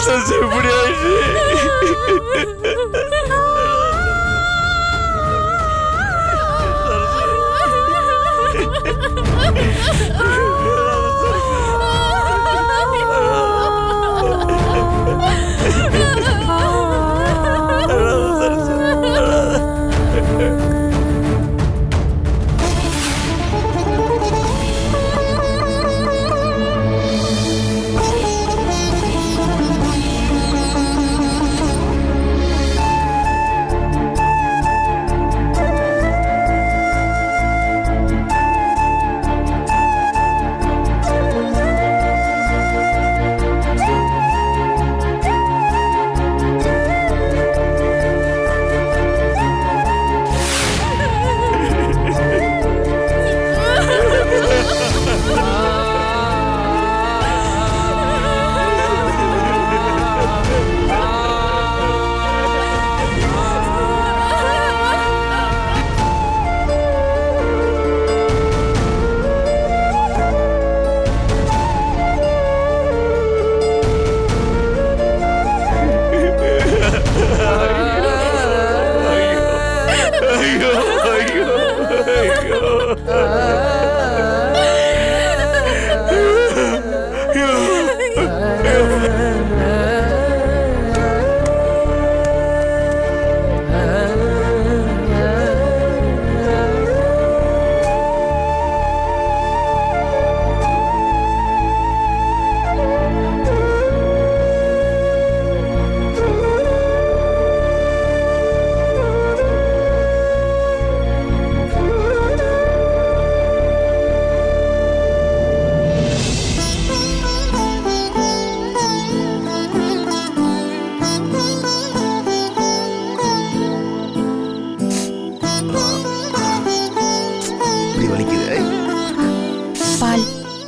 இப்படி ஆயிடுச்சு.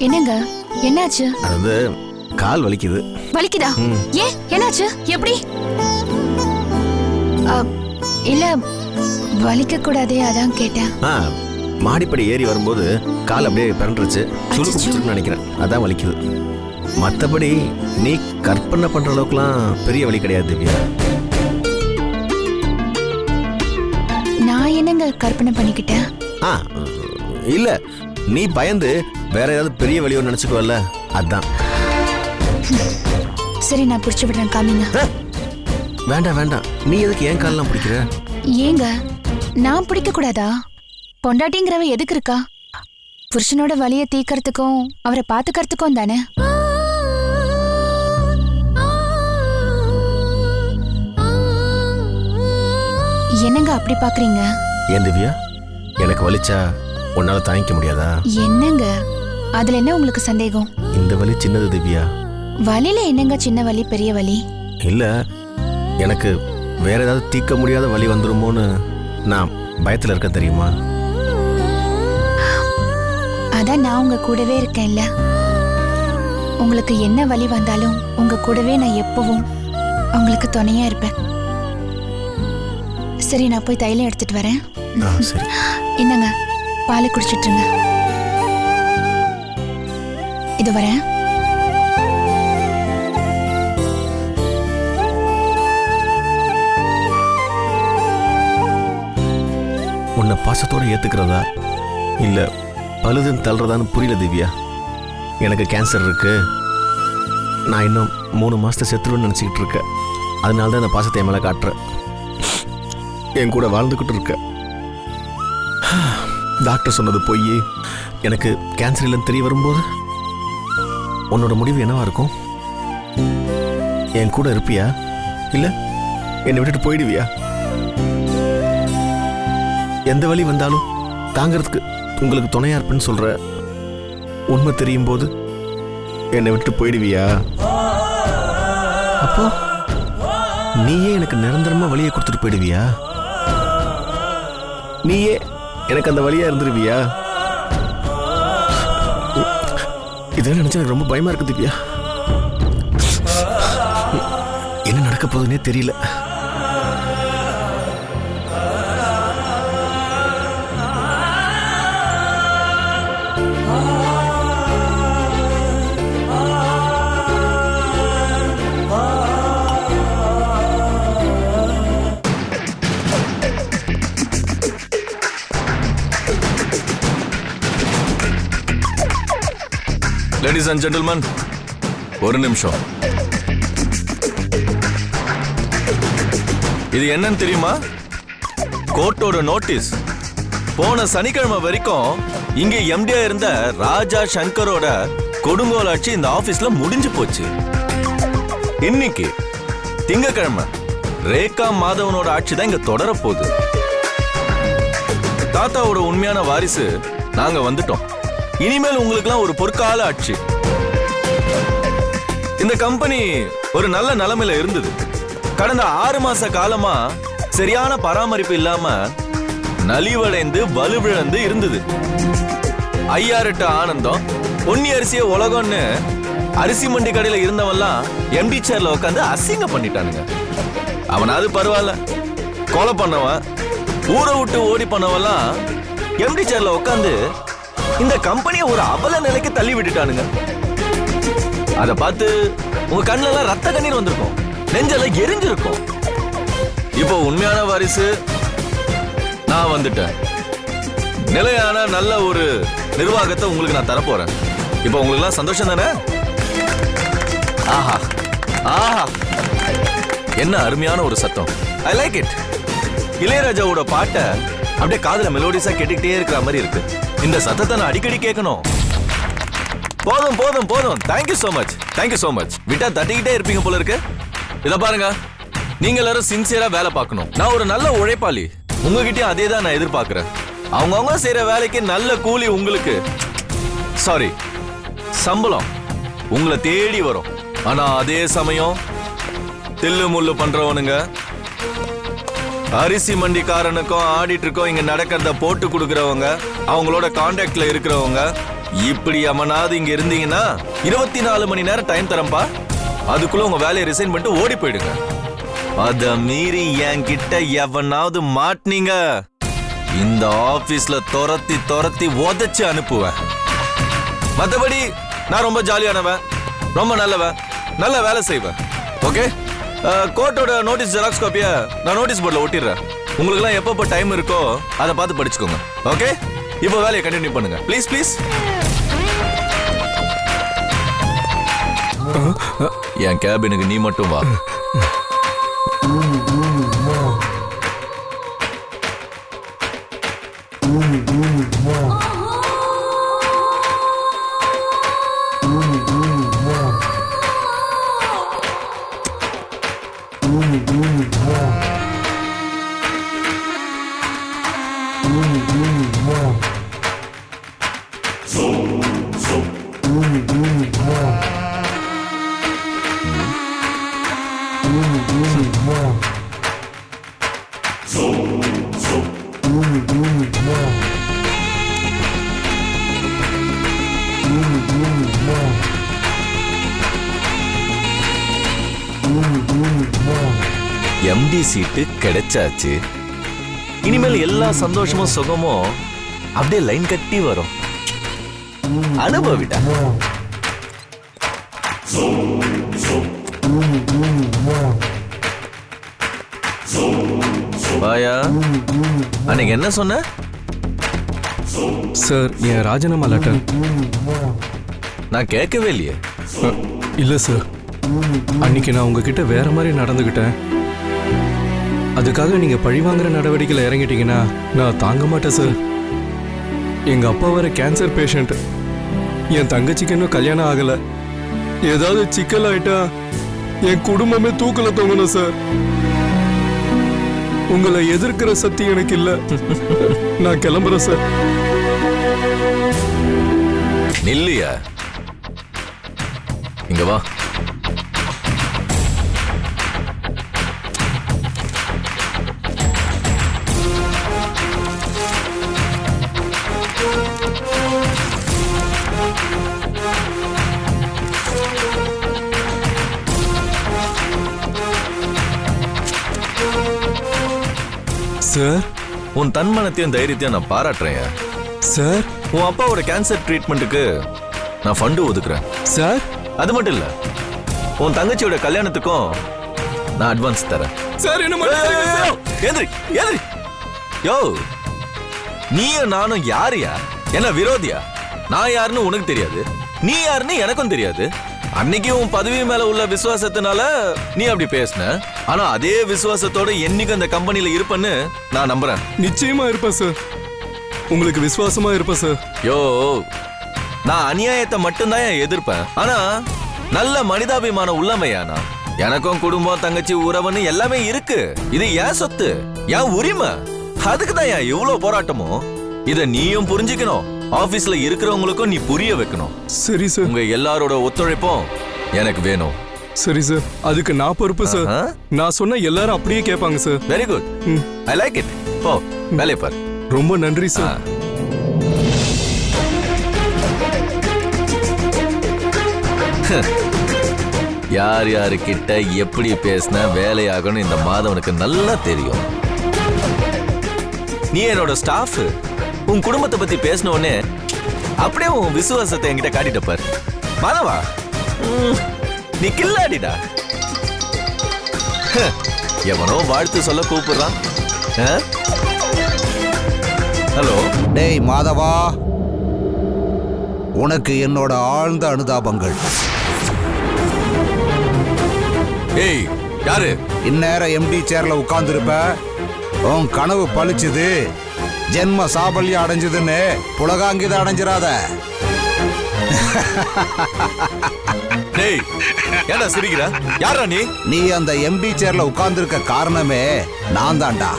என்னங்க என்னாச்சு? அது கால் வலிக்குது. வலிக்குதா? ஏன் என்னாச்சு? எப்படி? இல்ல வலிக்க கூடாதே அதான் கேட்டேன். மாடிப்படி ஏறி வரும்போது கால் அப்படியே பிறண்டுருச்சு. சுருக்கு பிடிச்சிருக்குன்னு நினைக்கிறேன், அதான் வலிக்குது. மற்றபடி நீ கற்பனை பண்ற அளவுக்குலாம் பெரிய வலி கிடையாது திவ்யா. நான் என்னங்க கற்பனை பண்ணிக்கிட்டேன்? இல்ல நீ பயந்து வேற ஏதாவது பெரிய வலியோ நினைச்சுக்கோல்ல, அதான். சரி நான் பிடிச்சு விடுறேன், காமிங்க. வேண்டாம் வேண்டாம், நீ எதுக்கு ஏன் கால்லாம் பிடிக்கிற? ஏங்க நான் பிடிக்க கூடாதா? பொண்டாட்டிங்கிறவ எதுக்கு இருக்கா? புருஷனோட வலியை தீக்கிறதுக்கும் அவரை பாத்துக்கிறதுக்கும் தானே. என்னங்க அப்படி பாக்குறீங்க? ஏன் திவ்யா, எனக்கு வலிச்சா உன்னால தாங்கிக்க முடியாதா? என்னங்க அதுல என்ன உங்களுக்கு சந்தேகம்? இந்த வலி சின்னது திவ்யா. வலியில என்னங்க சின்ன வலி பெரிய வலி? இல்ல எனக்கு வேற ஏதாவது தீர்க்க முடியாத வலி வந்துருமோன்னு நான் பயத்துல இருக்கேன் தெரியுமா? அதான் நான் உங்க கூடவே இருக்கேன்ல. உங்களுக்கு என்ன வலி வந்தாலும் உங்க கூடவே நான் எப்பவும் உங்களுக்கு துணையா இருப்பேன். சரி நான் போய் தைலம் எடுத்துட்டு வரேன். சரி என்னங்க பாலை குடிச்சிட்டுருங்க. இது வரேன். உன்னை பாசத்தோட ஏத்துக்கிறதா இல்ல பழுதுன்னு தள்ளுறதான்னு புரியல திவ்யா. எனக்கு கேன்சர் இருக்கு, நான் இன்னும் 3 மாசத்தை செத்துருவேன்னு நினைச்சுக்கிட்டு இருக்கேன். அதனால தான் இந்த பாசத்தை என் மேல காட்டுறேன். என் கூட வாழ்ந்துக்கிட்டு இருக்க. டாக்டர் சொன்னது பொய். எனக்கு கேன்சர் இல்லைன்னு தெரிய வரும்போது உன்னோட முடிவு என்னவா இருக்கும்? என் கூட இருப்பியா இல்ல என்னை விட்டுட்டு போயிடுவியா? எந்த வழி வந்தாலும் தாங்கிறதுக்கு உங்களுக்கு துணையா இருப்பேன்னு சொல்ற, உண்மை தெரியும் போது என்னை விட்டு போயிடுவியா? அப்போ நீயே எனக்கு நிரந்தரமா வழியை கொடுத்துட்டு போயிடுவியா? நீயே எனக்கு அந்த வழியா இருந்துருவியா? இதெல்லாம் நினைச்சா எனக்கு ரொம்ப பயமா இருக்கு திவ்யா. என்ன நடக்க போகுதுன்னே தெரியல. லேடிஸ் அண்ட் ஜென்டில்மேன், ஒரு நிமிஷம். இது என்னன்னு தெரியுமா? கோர்ட்டோட நோட்டீஸ். போன சனிக்கிழமை வரைக்கும் இங்க எம்டியா இருந்த ராஜா சங்கரோட கொடுங்கோல் ஆட்சி இந்த ஆபீஸ்ல முடிஞ்சு போச்சு. இன்னைக்கு திங்கக்கிழமை ரேகா மாதவனோட ஆட்சி தான் இங்க தொடர போகுது. தாத்தாவோட உண்மையான வாரிசு நாங்க வந்துட்டோம். இனிமேல் உங்களுக்குலாம் ஒரு பொற்கால ஆட்சி. இந்த கம்பெனி ஒரு நல்ல நிலைமையில இருந்தது. கடந்த 6 மாச காலமா சரியான பராமரிப்பு இல்லாம நலிவடைந்து வலுவிழந்து இருந்தது. 5-8 ஆனந்தம் பொன்னி அரிசிய உலகம்னு அரிசி மண்டி கடையில இருந்தவெல்லாம் எம்டி சேர்ல உட்காந்து அசிங்க பண்ணிட்டானுங்க. அவனாவது பரவாயில்ல, கொலை பண்ணவன் ஊரை விட்டு ஓடி பண்ணவெல்லாம் எம்டி சேர்ல உட்காந்து இந்த கம்பெனியை ஒரு அபல நிலைக்கு தள்ளி விட்டுட்டானுங்க. அத பார்த்து உங்க கண்ணுல ரத்த கண்ணீர் வந்திருக்கும், நெஞ்செல்லாம் எரிஞ்சிருக்கும். இப்போ உண்மையான வாரிசு நான் வந்துட்டேன். நிலையான நல்ல ஒரு நிர்வாகத்தை உங்களுக்கு நான் தரப்போறேன். இப்போ உங்களுக்கு எல்லாம் சந்தோஷம் தானே? ஆஹா ஆஹா, என்ன அருமையான ஒரு சத்தம். I like it. இளையராஜாவோட பாட்டை அப்படியே காதுல மெலோடிஸா கேட்டுக்கிட்டே இருக்கிற மாதிரி இருக்கு. இந்த சத்தத்தை நான் அடிக்கடி கேட்கணும். போதும் போதும் போதும். Thank you so much, thank you so much. விட்டா தட்டிக்கிட்டே இருப்பீங்க போல இருக்கு. இத பாருங்க, நீங்க எல்லாரும் சின்சியரா வேலை பார்க்கணும். நான் ஒரு நல்ல உழைப்பாளி, உங்ககிட்டயும் அதே தான் நான் எதிர்பார்க்கிறேன். அவங்கவுங்க செய்யற வேலைக்கு நல்ல கூலி உங்களுக்கு, சாரி சம்பளம் உங்களை தேடி வரும். ஆனா அதே சமயம் தில்லு முள்ளு பண்றவனுங்க, அரிசி மண்டிக்காரனுக்கும் ஆடிட்டருக்கும் இங்க நடக்கிறத போட்டு கொடுக்கறவங்க, அவங்களோட கான்டாக்ட்ல இருக்கிறவங்க, இப்படி எவனாவது இங்க இருந்தீங்கன்னா 24 மணி நேரம் டைம் தரம்பா. அதுக்குள்ள உங்க வேலையை ரிசைன் பண்ணிட்டு ஓடி போயிடுங்க. அத மீறி என்கிட்ட எவனாவது மாட்டினீங்க, இந்த ஆபீஸ்ல துரத்தி துரத்தி உதைச்சு அனுப்புவேன். மத்தபடி நான் ரொம்ப ஜாலியானவன், ரொம்ப நல்லவன், நல்ல வேலை செய்வேன். ஓகே, கோர்ட்டோட நோட்டீஸ் ஜெராக்ஸ் காப்பியை நான் நோட்டீஸ் போர்டில் ஒட்டிடுறேன். உங்களுக்குலாம் எப்பப்போ டைம் இருக்கோ அதை பார்த்து படிச்சுக்கோங்க. ஓகே, இப்போ வேலையை கண்டினியூ பண்ணுங்க ப்ளீஸ் ப்ளீஸ். என் கேபினுக்கு நீ மட்டும் வா. எம்டி சீட்டு கிடைச்சாச்சு. இனிமேல் எல்லா சந்தோஷமும் சுகமும் அப்படியே லைன் கட்டி வரும். அனுபவிடா. பாயா, அன்னைக்கு என்ன சொன்ன? சார், என் ராஜினாமா லெட்டர். நான் கேட்கவே இல்லையே. இல்ல சார், அன்னைக்கு நான் உங்ககிட்ட வேற மாதிரி நடந்துகிட்டேன். அதுக்காக நீங்க பழி வாங்குற நடவடிக்கையில் இறங்கிட்டீங்கன்னா நான் தாங்க மாட்டேன் சார். எங்க அப்பா வேற கேன்சர் பேஷண்ட். என் தங்கச்சிக்கு இன்னும் கல்யாணம் ஆகல. ஏதாவது சிக்கல் ஆயிட்டா என் குடும்பமே தூக்கல தொங்கணும் சார். உங்களை எதிர்க்கிற சக்தி எனக்கு இல்ல. நான் கிளம்புறேன் சார். நில்லையா, இங்க வா. சார், உன் தன்மானத்தையும் தைரியத்தையும் நான் பாராட்டுறேன் சார். உன் அப்பாவோட கேன்சர் ட்ரீட்மெண்ட்டுக்கு நான் ஃபண்டு ஒதுக்குறேன் சார். அது மட்டும் இல்ல, உன் தங்கச்சியோட கல்யாணத்துக்கும் நான் அட்வான்ஸ் தரேன் சார். என்ன யோ, நீயும் நானும் யாரையா? என்ன விரோதியா? நான் யாருன்னு உனக்கு தெரியாது, நீ யாருன்னு எனக்கும் தெரியாது. அன்னைக்கு உன் பதவி மேல உள்ள விசுவாசத்தினால நீ அப்படி பேசின. ஆனா அதே விசுவாசத்தோட என்னைக்கு அந்த கம்பெனில இருப்பேன்னு நான் நம்புறேன். நிச்சயமா இருப்பேன் சார். உங்களுக்கு விசுவாசமா இருப்பேன் சார். யோ, நான் அநியாயத்தை மட்டும்தான் எதிர்ப்பேன். ஆனா நல்ல மனிதாபிமான உள்ளமையானா எனக்கும் குடும்பம், தங்கச்சி, உறவுன்னு எல்லாமே இருக்கு. இது ஏன் சொத்து, ஏன் உரிமை. அதுக்கு தான் ஏன் இவ்வளவு போராட்டமும். இத நீயும் புரிஞ்சுக்கணும், ஆபீஸ்ல இருக்கிறவங்களுக்கும் நீ புரிய வைக்கணும். சரி சார். உங்க எல்லாரோட ஒத்துழைப்பும் எனக்கு வேணும். சரி சார், அதுக்கு நான் பொறுப்பு சார். நான் சொன்ன எல்லாரும் அப்படியே கேட்பாங்க sir. Very good, I like it. போ வேலையை பாரு. ரொம்ப நன்றி சார். யார் யாருக்கிட்ட எப்படி பேசினா வேலையாகணும் இந்த மாதவனுக்கு நல்லா தெரியும். நீ என்னோட ஸ்டாஃப். உன் குடும்பத்தை பத்தி பேசின உடனே அப்படியே உன் விசுவாசத்தை என்கிட்ட காட்டிட்ட பாரு. மாதவா, நீ கில்லாடிடா. எவனோ வாழ்த்து சொல்ல கூப்பிடுறான். ஹலோ. டேய் மாதவா, உனக்கு என்னோட ஆழ்ந்த அனுதாபங்கள். ஏய், யாரு? இந்நேரம் எம்டி சேர்ல உட்கார்ந்துருப்ப. உன் கனவு பழிச்சுது, ஜென்ம சாபல்யம் அடைஞ்சதுன்னு புலகாங்கித அடைஞ்சிராத. டேய், ஏன்டா சிரிக்கிற? யாரா நீ? நீ அந்த எம்டி சேர்ல உட்கார்ந்துருக்க காரணமே நான் தான்டா.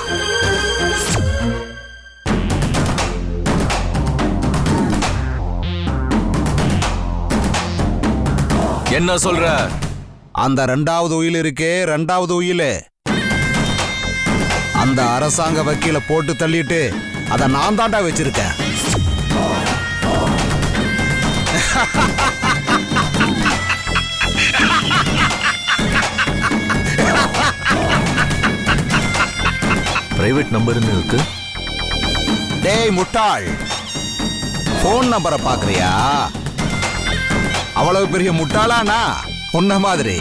என்ன சொல்ற? அந்த 2வது உயில் இருக்கே, 2வது உயில், அந்த அரசாங்க வக்கீல போட்டு தள்ளிட்டு அத நான் தாண்டா வச்சிருக்கேன். பிரைவேட் நம்பர்னு இருக்கு. டேய் முட்டாள், போன் நம்பரை பாக்குறியா? அவ்வளவு பெரிய முட்டாளானா உன்ன மாதிரி?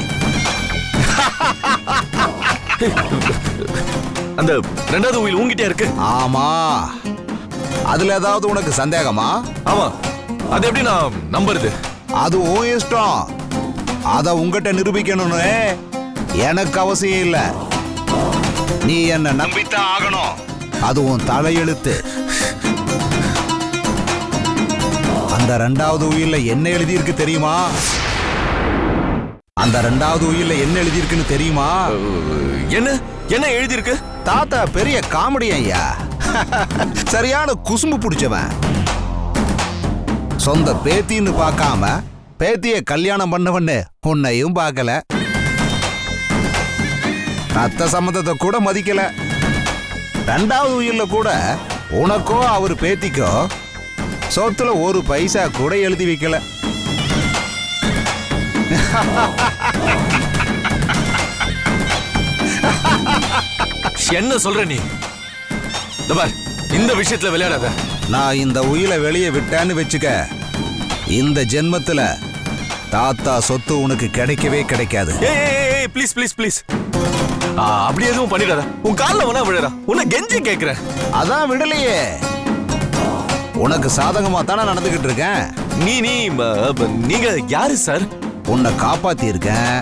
அந்த 2வது உயில் உங்கிட்டே இருக்கு. ஆமா, அதுல ஏதாவது உனக்கு சந்தேகமா? ஆமா, அது எப்படி நான் நம்புறது? அது உன் இஷ்டம். அத உங்ககிட்ட நிரூபிக்கணும்னு எனக்கு அவசியம் இல்ல. நீ என்ன நம்பித்தான் ஆகணும். அது உன் தலையெழுத்து. அந்த 2வது உயில்ல என்ன எழுதியிருக்கு தெரியுமா? அந்த 2வது உயில்ல என்ன எழுதியிருக்குன்னு தெரியுமா? என்ன என்ன எழுதி இருக்கு? தாத்தா பெரிய காமெடி ஐயா. சரியான குசும்பு பிடிச்சவன். சொந்த பேத்தின்னு பார்க்காம பேத்திய கல்யாணம் பண்ணவன்னு உன்னையும் பார்க்கல. ரத்த சம்மந்தத்தை கூட மதிக்கல. 2வது உயில்ல கூட உனக்கோ அவர் பேத்திக்கோ சொத்துல ஒரு பைசா கூட எழுதி வைக்கல. என்ன சொல்ற நீ? இந்த விஷயத்துல விளையாடாத. நான் இந்த உயிரை வெளியே விட்டேன்னு வச்சுக்க, இந்த ஜென்மத்துல தாத்தா சொத்து உனக்கு கிடைக்கவே கிடைக்காது. ஏய் ப்ளீஸ் ப்ளீஸ் ப்ளீஸ், அப்படி எதுவும் பண்ணிடாத. உன் கால்ல வேணா விழுறா, உன்னை கெஞ்சி கேக்குறேன். அதான் விடலையே. உனக்கு சாதகமா தானே நடந்துகிட்டு இருக்கேன். நீங்க யாரு சார்? உன்னை காப்பாத்தி இருக்கேன்.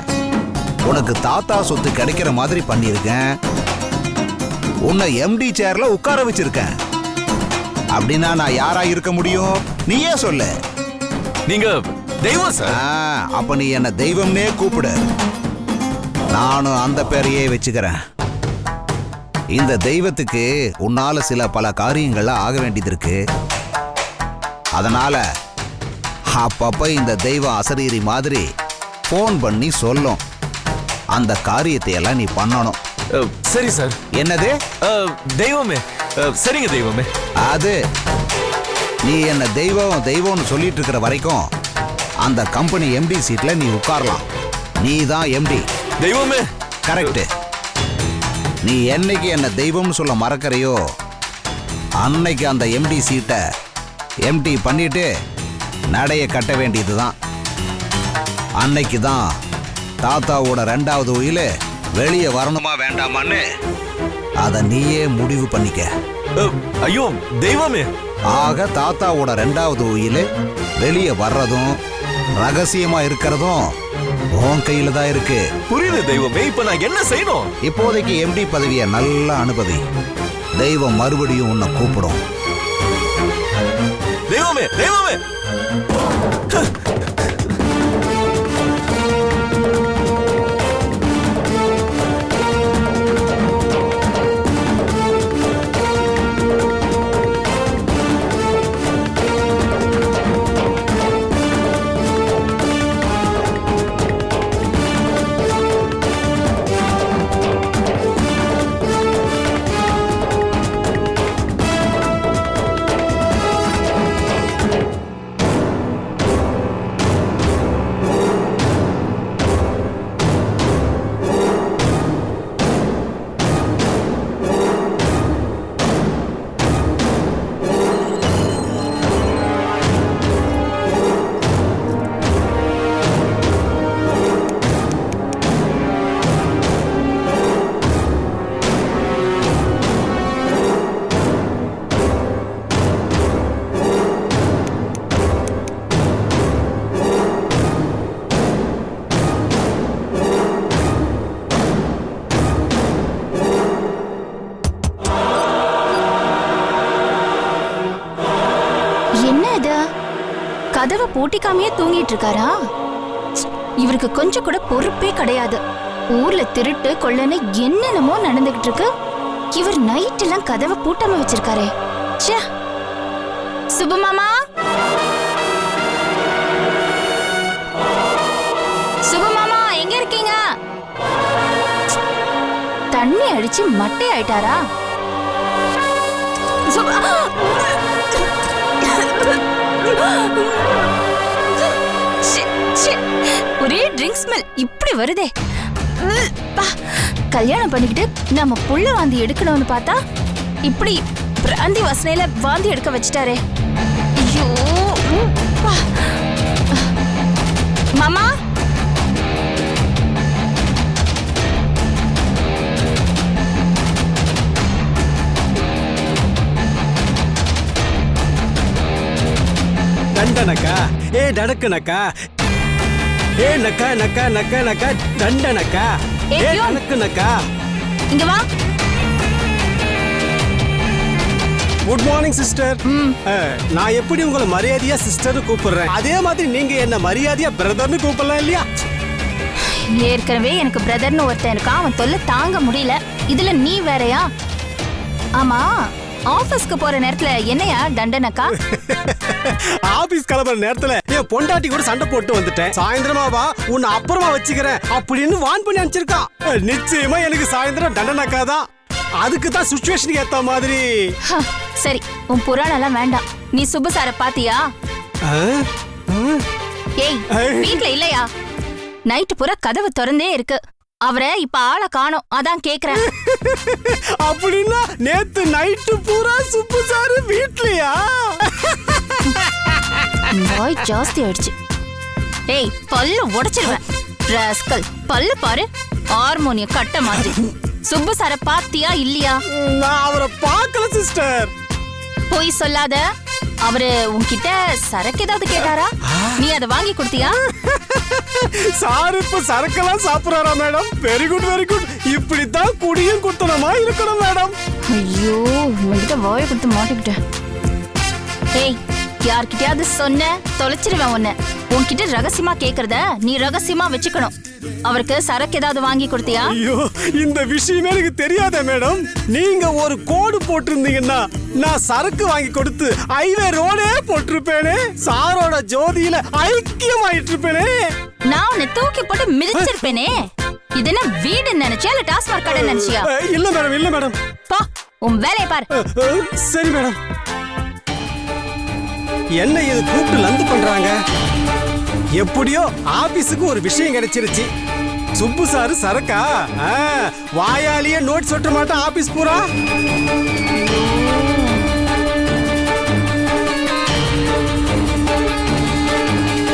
உனக்கு தாத்தா சொத்து கிடைக்கிற மாதிரி பண்ணிருக்கேன். உன்னை எம்டி சேர்ல உட்கார வச்சிருக்கேன். அப்படின்னா நான் யாரா இருக்க முடியும்? நீயே சொல்லு. நீங்க தெய்வம் சார். அப்ப நீ என்ன தெய்வம்னே கூப்பிடு. நானும் அந்த பேரையே வச்சுக்கிறேன். இந்த தெய்வத்துக்கு உன்னால பல காரியங்கள்ல ஆக வேண்டியது இருக்கு. அதனால அப்பப்ப இந்த தெய்வம் அசரீரி மாதிரி போன் பண்ணி சொல்லும். அந்த காரியத்தை எல்லாம் நீ பண்ணணும். சரி சார். என்னது? தெய்வமே. சரிங்க தெய்வமே. அது நீ என்ன தெய்வம் தெய்வம்னு சொல்லிட்டு இருக்கிற வரைக்கும் அந்த கம்பெனி எம்டி சீட்ல நீ உட்காரலாம். நீ தான் எம்டி. தெய்வமே. கரெக்ட். நீ என்னைக்கு என்ன தெய்வம்னு சொல்ல மறக்கறையோ அன்னைக்கு அந்த எம்டி சீட்டை எம்டி பண்ணிட்டு நடைய கட்ட வேண்டியதுதான். அன்னைக்கு தான் தாத்தாவோட 2வது உயில வெளியே வரணுமா வேண்டாமான்னு அத நீயே முடிவு பண்ணிக்க. ஐயோ தெய்வமே. ஆக தாத்தாவோட 2வது உயில வெளியே வர்றதும் ரகசியமா இருக்கிறதும் உன் கையில தான் இருக்கு. புரியுது தெய்வமே, இப்ப நான் என்ன செய்யணும்? இப்போதைக்கு எம்டி பதவியை நல்லா அனுபவி. தெய்வம் மறுபடியும் உன்னை கூப்பிடும். தெய்வமே தெய்வமே, என்ன இது? கதவை பூட்டிக்காமையே தூங்கிட்டு இருக்காரா? இவருக்கு கொஞ்சம் கூட பொறுப்பே கிடையாது. ஊர்ல திருட்டு கொள்ளன்னு என்னென்னமோ நடந்துகிட்டு இருக்கு. இவர் நைட் எல்லாம் கதவை பூட்டாம வச்சிருக்காரே. ச்சே. சுபு மாமா, சுபு மாமா எங்க இருக்கீங்க? தண்ணி அடிச்சு மட்டை ஆயிட்டாரா? ஒரே ட்ரிங்க் ஸ்மெல் இப்படி வருதே. கல்யாணம் பண்ணிக்கிட்டு நம்ம புள்ள வாந்தி எடுக்கணும்னு பார்த்தா இப்படி பிராந்தி வாசனையில வாந்தி எடுக்க வச்சிட்டாரே. ஐயோ மாமா, ದಂಡನಕ ಏ ಡಡಕನಕ ಏ ನಕ ನಕ ನಕ ನಕ ದಂಡನಕ ஏ ಏ பியோன். ಡಡಕನಕ. இங்க வா. Good morning sister. நான் எப்படி உங்களை மரியாதையா சிஸ்டர்னு கூப்பிடுறேன், அதே மாதிரி நீங்க என்ன மரியாதையா பிரதர்னு கூப்பிடலாம் இல்லையா? ஏற்கனவே எனக்கு பிரதர்னு ஒருத்தன் இருக்கான், அவன் தொல்லை தாங்க முடியல. இதுல நீ வேறயா? ஆமா, ஆபீஸ்க்கு போற நேரத்துல என்னையா தண்டனக்கா? ஆபீஸ் கிளம்புற நேரத்துல என் பொண்டாட்டி கூட சண்டை போட்டு வந்துட்டேன். சாயந்தரமா வா, உன்னை அப்புறமா வச்சுக்கிறேன் அப்படின்னு வான் பண்ணி அனுப்பிச்சிருக்கா. நிச்சயமா எனக்கு சாயந்தரம் தண்டனக்கா தான். அதுக்கு தான் சிச்சுவேஷனுக்கு ஏத்த மாதிரி. சரி, உன் புராணம் எல்லாம் வேண்டாம். நீ சுப்பு சார பாத்தியா? ஏய், வீட்ல இல்லையா? நைட்டு பூரா கதவு திறந்தே இருக்கு. அவரை இப்ப ஆளை காணோம், அதான் கேக்குறேன். அப்படின்னா நேத்து நைட்டு பூரா சுப்பு சாரு வீட்லயா? வாய் ஜாஸ்தி ஆயிடுச்சு. ஏய், பல்லு உடைச்சிருவேன். ராஸ்கல், பல்லு பாரு, ஹார்மோனிய கட்ட மாதிரி. சுப்பு சார பாத்தியா இல்லையா? நான் அவரை பார்க்கல சிஸ்டர். போய் சொல்லாத. அவரு உன்கிட்ட சரக்கு ஏதாவது கேட்டாரா? நீ அதை வாங்கி கொடுத்தியா? சார் இப்ப சரக்கெல்லாம் சாப்பிடுறாரா madam? Very good very good. இப்படித்தான் குடியும் குத்தனமா இருக்கணும் மேடம். ஐயோ, உங்ககிட்ட வாயை கொடுத்து மாட்டிக்கிட்டேன். ஏய், யார்கிட்டயாவது சொன்ன தொலைச்சிருவேன் உன்னை. உன்கிட்ட ரகசியமா கேக்குறத நீ ரகசியமா வச்சுக்கணும். அவருக்கு சரக்கு ஏதாவது வாங்கி கொடுத்தியா? ஐயோ, இந்த விஷயமே எனக்கு தெரியாதே மேடம். நீங்க ஒரு கோடு போட்டிருந்தீங்கன்னா நான் சரக்கு வாங்கி கொடுத்து ஹைவே ரோடே போட்டிருப்பேனே. சாரோட ஜோதியில ஐக்கியமாயிட்டு இருப்பேனே. நான் உன்னை தூக்கி போட்டு மிதிச்சிருப்பேனே. இது என்ன வீடு நினைச்சியா இல்ல டாஸ்மாக் கடை நினைச்சியா? இல்ல மேடம் இல்ல மேடம். பா, உன் வேலையை பாரு. சரி மேடம். என்ன இது கூப்பிட்டு லந்து பண்றாங்க? எப்படியோ ஆபீஸுக்கு ஒரு விஷயம் கிடைச்சிருச்சு. சுப்பு சாரு சரக்கா வாயாலேயே நோட் சொட்ட மாட்டேன் ஆபீஸ் பூரா.